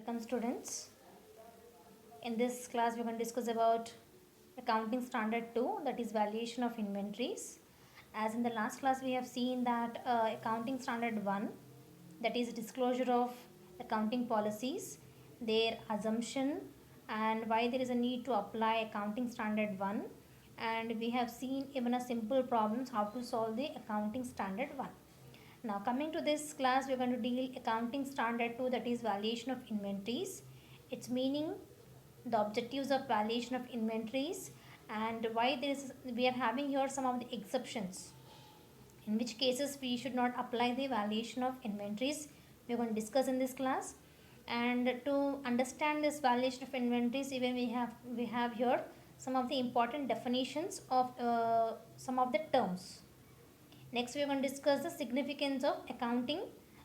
Welcome students. In this class we are going to discuss about accounting standard 2, that is valuation of inventories. As in the last class we have seen that accounting standard 1, that is disclosure of accounting policies, their assumption and why there is a need to apply accounting standard 1, and we have seen even a simple problems how to solve the accounting standard 1. Now coming to this class, we are going to deal accounting standard 2, that is valuation of inventories. Its meaning, the objectives of valuation of inventories, and why this we are having here some of the exceptions. In which cases we should not apply the valuation of inventories. We are going to discuss in this class. And to understand this valuation of inventories, even we have here some of the important definitions of some of the terms. Next, we are going to discuss the significance of accounting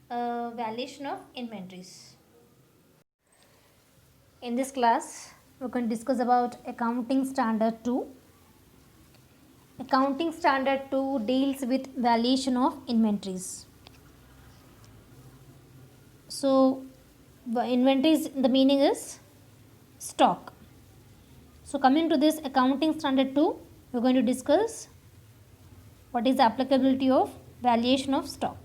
valuation of inventories. In this class, we are going to discuss about accounting standard 2. Accounting standard 2 deals with valuation of inventories. So, the inventories, the meaning is stock. So, coming to this accounting standard 2, we are going to discuss what is the applicability of valuation of stock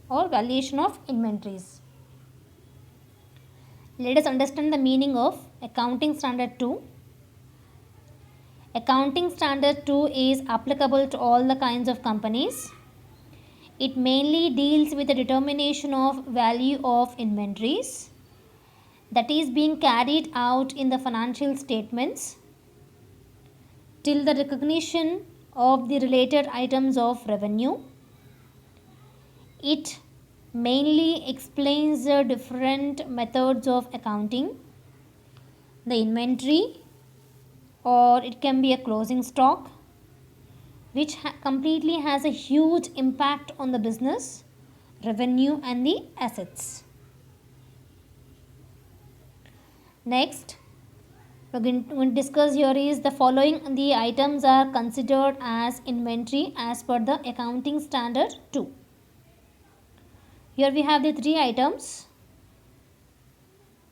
or valuation of inventories. Let us understand the meaning of accounting standard 2. Accounting standard 2 is applicable to all the kinds of companies. It mainly deals with the determination of value of inventories that is being carried out in the financial statements till the recognition of the related items of revenue. It mainly explains the different methods of accounting, the inventory, or it can be a closing stock, which completely has a huge impact on the business, revenue and the assets. Next, we are going to discuss here is the following the items are considered as inventory as per the accounting standard 2. Here we have the 3 items.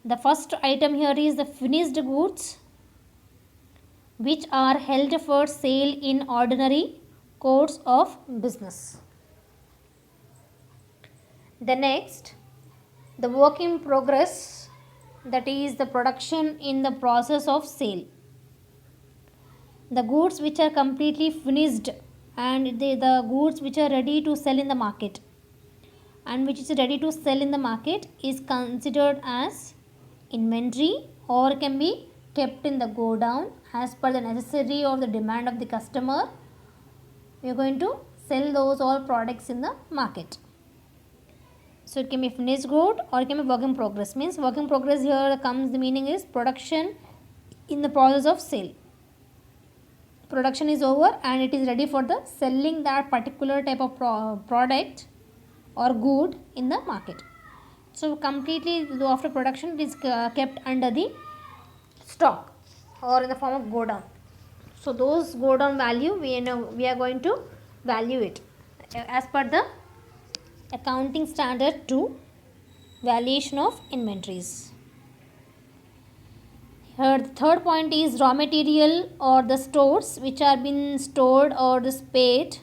The first item here is the finished goods, which are held for sale in ordinary course of business. The next, the work in progress, that is the production in the process of sale. The goods which are completely finished and the goods which are ready to sell in the market and which is ready to sell in the market is considered as inventory or can be kept in the go down as per the necessary or the demand of the customer. We are going to sell those all products in the market. So it can be finished good or it can be work in progress. Means work in progress here comes, the meaning is production in the process of sale. Production is over and it is ready for the selling that particular type of product or good in the market. So completely after production it is kept under the stock or in the form of go down. So those go down value we are going to value it as per the accounting standard 2, valuation of inventories. Here the third point is raw material or the stores which are been stored or displayed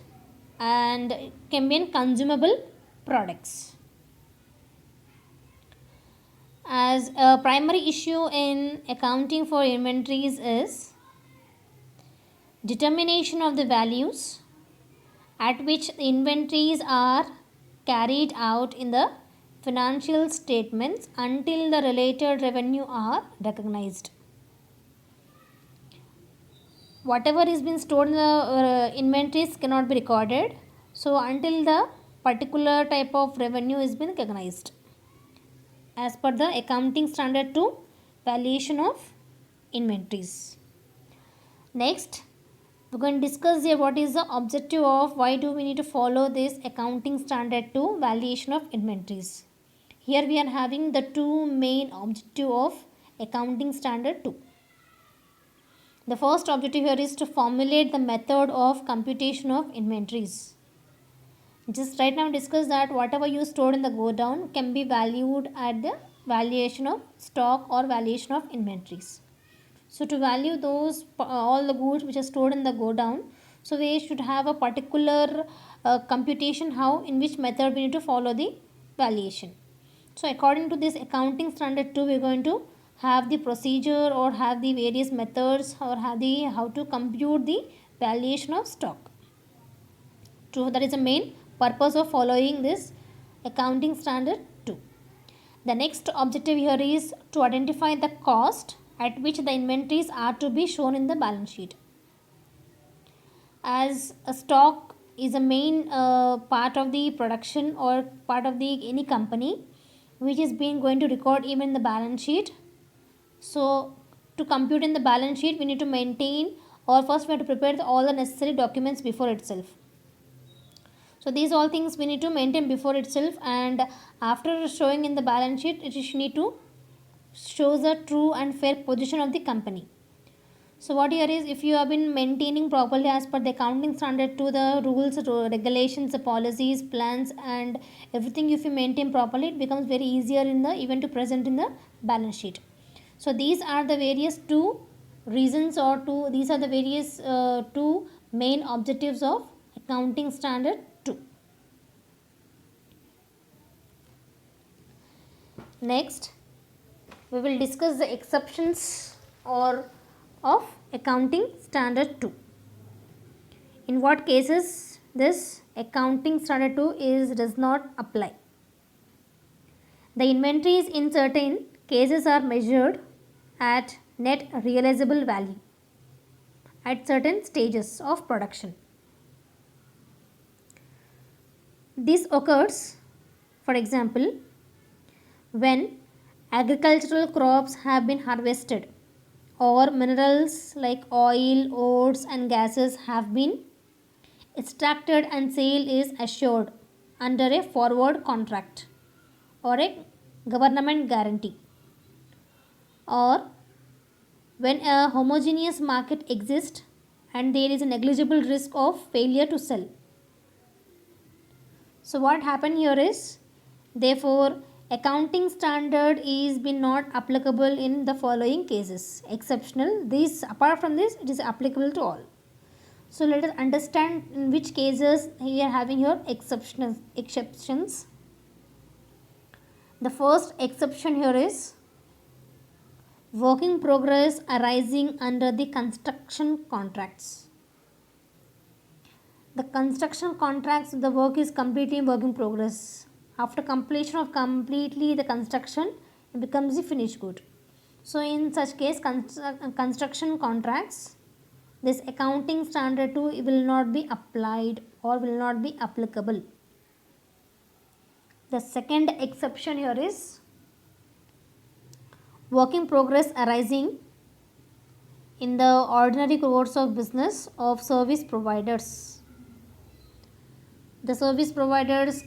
and can be consumable products. As a primary issue in accounting for inventories is determination of the values at which the inventories are carried out in the financial statements until the related revenue are recognized. Whatever is been stored in the inventories cannot be recorded. So until the particular type of revenue is been recognized as per the accounting standard 2, valuation of inventories. Next, we are going to discuss here what is the objective of why do we need to follow this accounting standard 2, valuation of inventories. Here we are having the 2 main objective of accounting standard 2. The first objective here is to formulate the method of computation of inventories. Just right now discuss that whatever you stored in the go down can be valued at the valuation of stock or valuation of inventories. So to value those all the goods which are stored in the go down, so we should have a particular computation how in which method we need to follow the valuation. So according to this accounting standard 2, we are going to have the procedure or have the various methods or have the how to compute the valuation of stock. So that is the main purpose of following this accounting standard 2. The next objective here is to identify the cost at which the inventories are to be shown in the balance sheet. As a stock is a main part of the production or part of the any company which is being going to record even in the balance sheet. So to compute in the balance sheet, we need to maintain or first we have to prepare all the necessary documents before itself. So these all things we need to maintain before itself, and after showing in the balance sheet, it is need to show the true and fair position of the company. So what here is, if you have been maintaining properly as per the accounting standard to the rules, regulations, the policies, plans and everything, if you maintain properly, it becomes very easier in the even to present in the balance sheet. So these are the various two reasons or two, these are the various two main objectives of accounting standard 2. Next, we will discuss the exceptions or of accounting standard 2. In what cases this accounting standard 2 does not apply. The inventories in certain cases are measured at net realizable value at certain stages of production. This occurs, for example, when agricultural crops have been harvested or minerals like oil, ores and gases have been extracted and sale is assured under a forward contract or a government guarantee, or when a homogeneous market exists and there is a negligible risk of failure to sell. So what happened here is, therefore accounting standard is been not applicable in the following cases. Exceptional, these apart from this it is applicable to all. So let us understand in which cases we are having here exceptions. The first exception here is work in progress arising under the construction contracts. The construction contracts, the work is completely work in progress. After completion of completely the construction, it becomes the finished good. So in such case, construction contracts, this accounting standard 2 will not be applied or will not be applicable. The second exception here is work in progress arising in the ordinary course of business of service providers. The service providers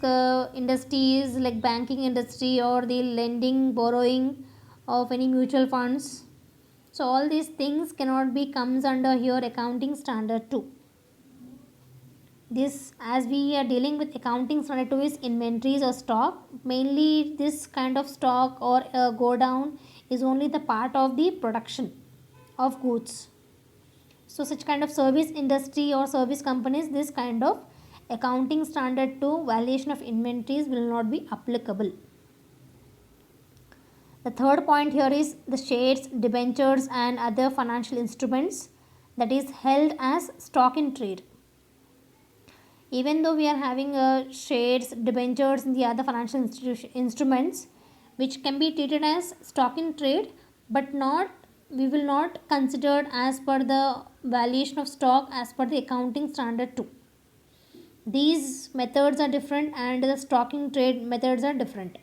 industries like banking industry or the lending, borrowing of any mutual funds. So all these things cannot be comes under here accounting standard 2. This, as we are dealing with accounting standard 2 is inventories or stock, mainly this kind of stock or go down is only the part of the production of goods. So such kind of service industry or service companies, this kind of accounting standard 2 valuation of inventories will not be applicable. The third point here is the shares, debentures and other financial instruments that is held as stock in trade. Even though we are having shares, debentures and the other financial instruments which can be treated as stock in trade, but not, we will not consider as per the valuation of stock as per the accounting standard 2. These methods are different and the stock in trade methods are different.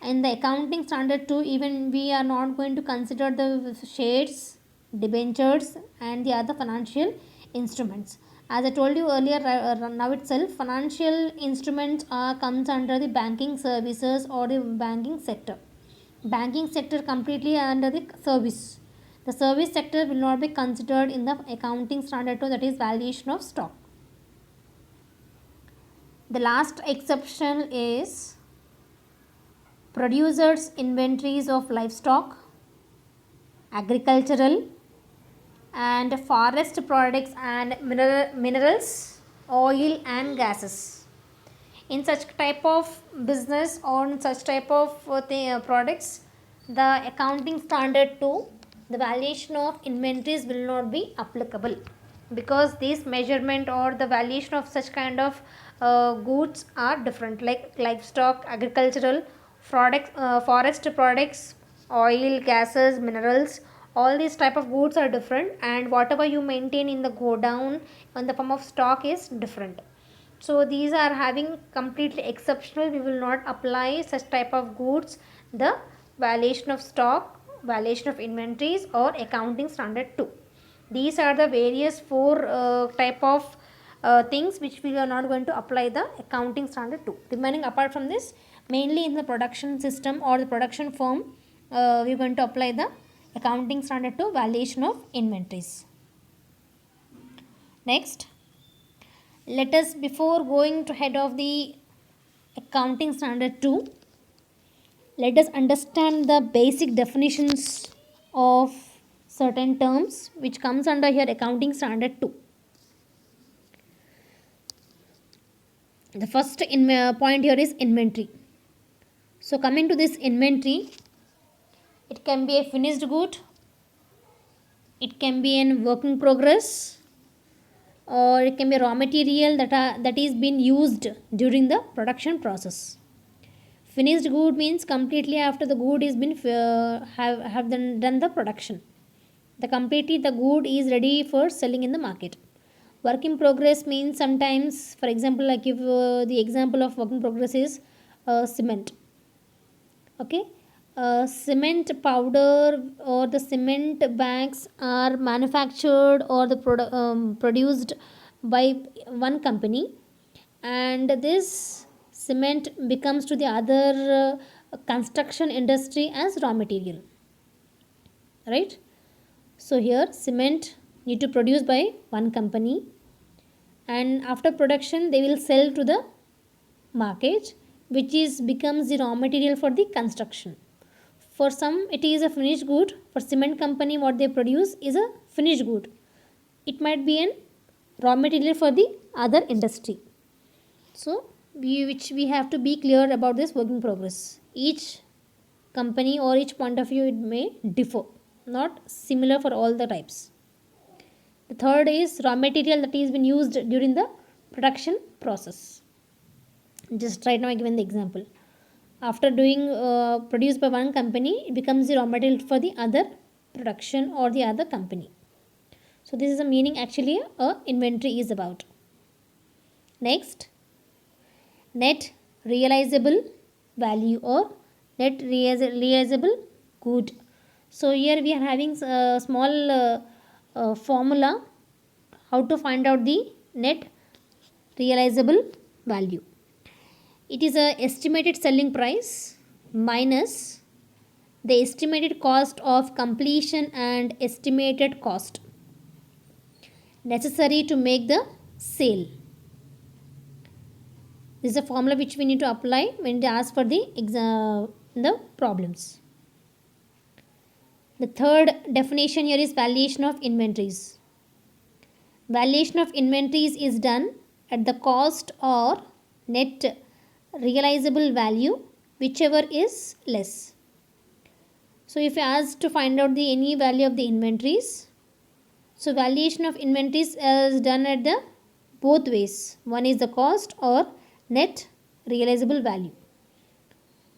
In the accounting standard 2, even we are not going to consider the shares, debentures and the other financial instruments. As I told you earlier, now itself financial instruments comes under the banking services or the banking sector. Banking sector completely under the service. The service sector will not be considered in the accounting standard 2, that is valuation of stock. The last exception is producers' inventories of livestock, agricultural and forest products and minerals, oil and gases. In such type of business or in such type of products, the accounting standard 2, the valuation of inventories will not be applicable, because this measurement or the valuation of such kind of goods are different, like livestock, agricultural products, forest products, oil, gases, minerals. All these type of goods are different, and whatever you maintain in the go down in the form of stock is different. So these are having completely exceptional, we will not apply such type of goods the valuation of stock, valuation of inventories or accounting standard 2. These are the various four type of things which we are not going to apply the accounting standard 2. Remaining apart from this, mainly in the production system or the production firm, we are going to apply the accounting standard 2, valuation of inventories. Next, let us, before going to head of the accounting standard 2, let us understand the basic definitions of certain terms which comes under here accounting standard 2. The first point here is inventory. So coming to this inventory, it can be a finished good, it can be in work in progress, or it can be raw material that is being used during the production process. Finished good means completely after the good is been have done the production. The good is ready for selling in the market. Work in progress means sometimes, for example, I give the example of work in progress is cement. Okay, cement powder or the cement bags are manufactured or the produced by one company, and this cement becomes to the other construction industry as raw material, right? So here cement need to produce by one company, and after production they will sell to the market, which is becomes the raw material for the construction. For some it is a finished good. For cement company, what they produce is a finished good. It might be an raw material for the other industry. So we have to be clear about this work in progress. Each company or each point of view it may differ, not similar for all the types. The third is raw material that is been used during the production process. Just right now I given the example. After doing produced by one company, it becomes the raw material for the other production or the other company. So this is the meaning actually a inventory is about. Next, net realizable value or net realizable good. So here we are having a small formula how to find out the net realizable value. It is a estimated selling price minus the estimated cost of completion and estimated cost necessary to make the sale. This is a formula which we need to apply when they ask for the problems. The third definition here is valuation of inventories. Valuation of inventories is done at the cost or net realizable value, whichever is less. So if you ask to find out the any value of the inventories, so valuation of inventories is done at the both ways. One is the cost or net realizable value.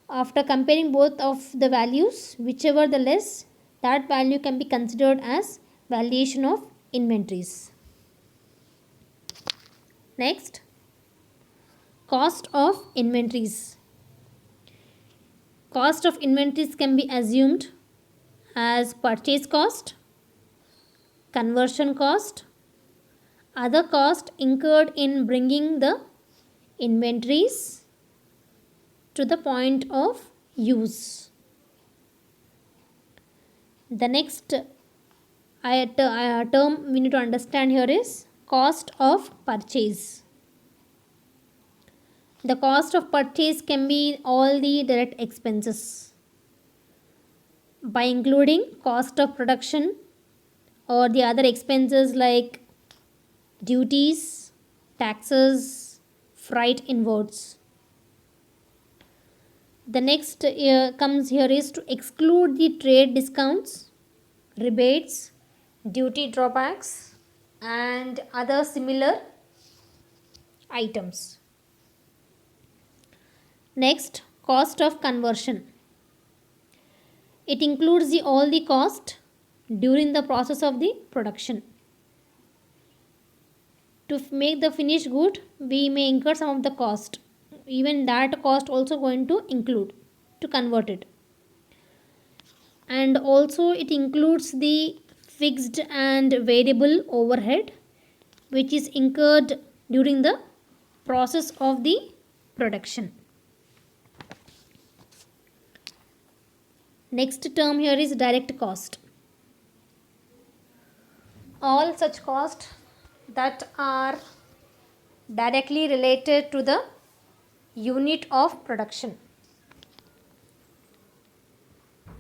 After comparing both of the values, whichever the less, that value can be considered as valuation of inventories. Next, cost of inventories. Cost of inventories can be assumed as purchase cost, conversion cost, other cost incurred in bringing the inventories to the point of use. The next term we need to understand here is cost of purchase. The cost of purchase can be all the direct expenses by including cost of production or the other expenses like duties, taxes, freight inwards. The next comes here is to exclude the trade discounts, rebates, duty drawbacks and other similar items. Next, cost of conversion. It includes all the cost during the process of the production. To make the finished good, we may incur some of the cost. Even that cost also going to include to convert it. And also it includes the fixed and variable overhead which is incurred during the process of the production. Next term here is direct cost. All such costs that are directly related to the unit of production.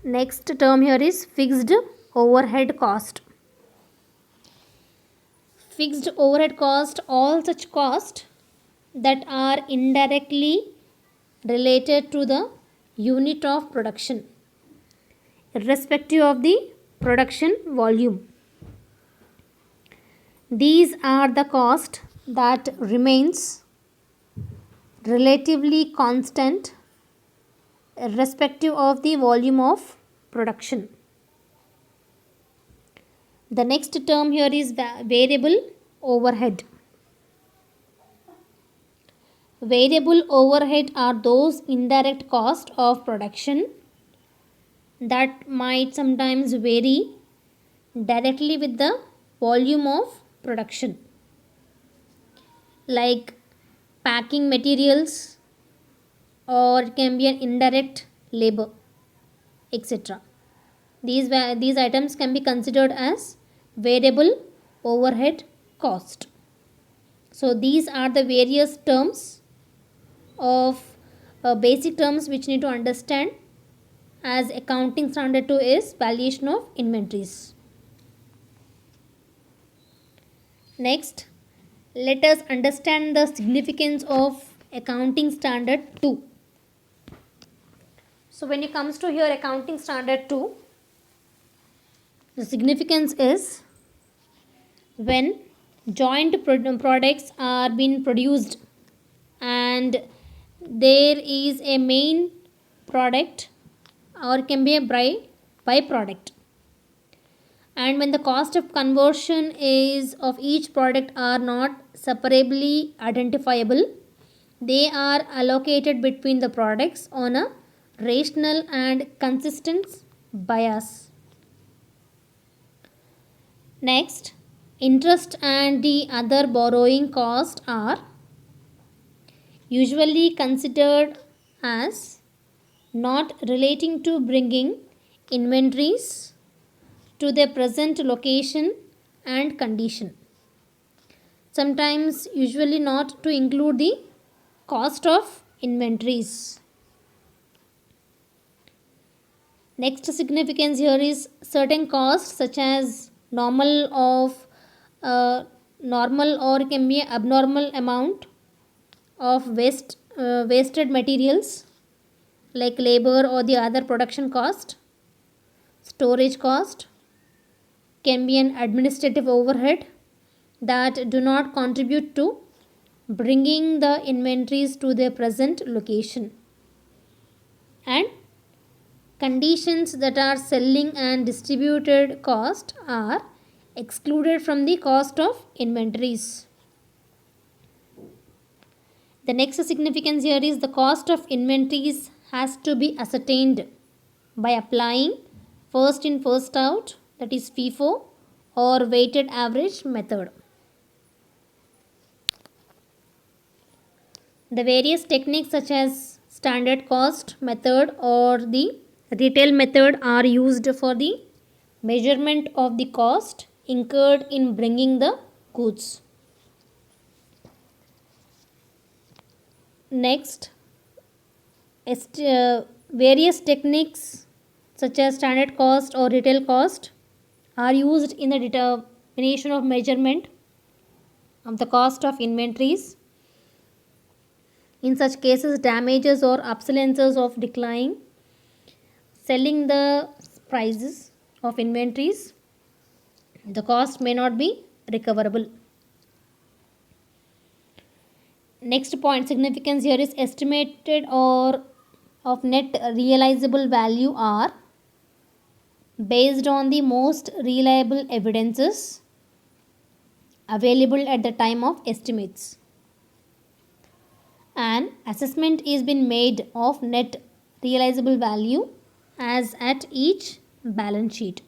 Next term here is fixed overhead cost. Fixed overhead cost, all such costs that are indirectly related to the unit of production, irrespective of the production volume. These are the cost that remains relatively constant irrespective of the volume of production. The next term here is variable overhead. Variable overhead are those indirect costs of production that might sometimes vary directly with the volume of production, like packing materials, or it can be an indirect labor, etc. These items can be considered as variable overhead cost. So these are the various terms of basic terms which you need to understand as accounting standard 2 is valuation of inventories. Next, let us understand the significance of accounting standard 2. So when it comes to here accounting standard 2, the significance is when joint products are being produced and there is a main product or can be a byproduct, and when the cost of conversion is of each product are not separately identifiable, they are allocated between the products on a rational and consistent bias. Next, interest and the other borrowing costs are usually considered as not relating to bringing inventories to their present location and condition. Sometimes usually not to include the cost of inventories. Next significance here is certain costs such as normal or can be abnormal amount of wasted materials like labor or the other production cost, storage cost, can be an administrative overhead that do not contribute to bringing the inventories to their present location, and conditions that are selling and distributed cost are excluded from the cost of inventories. The next significance here is the cost of inventories has to be ascertained by applying first in first out, that is FIFO, or weighted average method. The various techniques such as standard cost method or the retail method are used for the measurement of the cost incurred in bringing the goods. Next, various techniques such as standard cost or retail cost are used in the determination of measurement of the cost of inventories. In such cases, damages or obsolescence of decline, selling the prices of inventories, the cost may not be recoverable. Next point significance here is estimated or of net realizable value are based on the most reliable evidences available at the time of estimates. An assessment is been made of net realizable value as at each balance sheet.